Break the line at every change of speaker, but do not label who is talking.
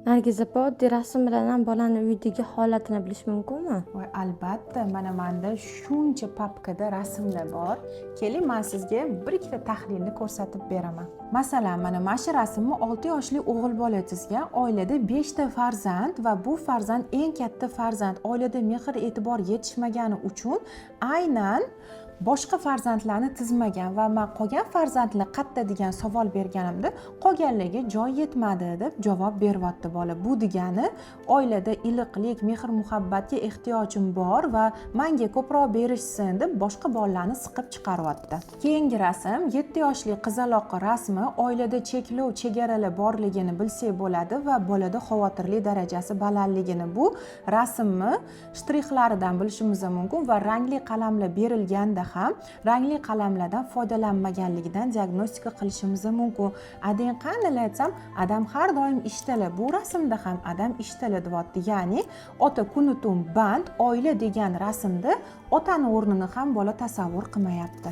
Nargiz opa, oddiy rasm bilan ham bolani uydagi holatini bilish mumkinmi?
Voy, albatta, mana menda shuncha papkada rasmlar bor. Keling, men sizga bir ikkita tahlilni ko'rsatib beraman. Masalan, mana shu rasmni 6 yoshli o'g'il bola chizgan. Oilada 5 ta farzand va bu farzand eng katta farzand. Oilada mehr-e'tibor yetishmagani uchun aynan boshqa farzandlarni tizmagan va men qolgan farzandlar qayerda degan savol berganimda qolganlarga joy yetmadi deb javob beryapti bola. Bu degani oilada iliqlik, mehr muhabbatga ehtiyojim bor va menga ko'proq berishsin deb boshqa bolalarni siqib chiqaryapti. Keyingi rasm 7 yoshli qizaloq rasmi. Oilada cheklov, chegaralar borligini bilsak bo'ladi va bolada xavotirli darajasi balandligini bu rasmni shtrixlaridan bilishimiz mumkin va rangli qalamlar berilganda ham rangli qalamlardan foydalanmaganligidan diagnostika qilishimiz mumkin. Adang qanday aytsam, adam har doim ishdalar. Bu rasmda ham adam ishdalar deyapti. Ya'ni ota kunutun band, oila degan rasmda otani o'rnini ham bola tasavvur qilmayapti.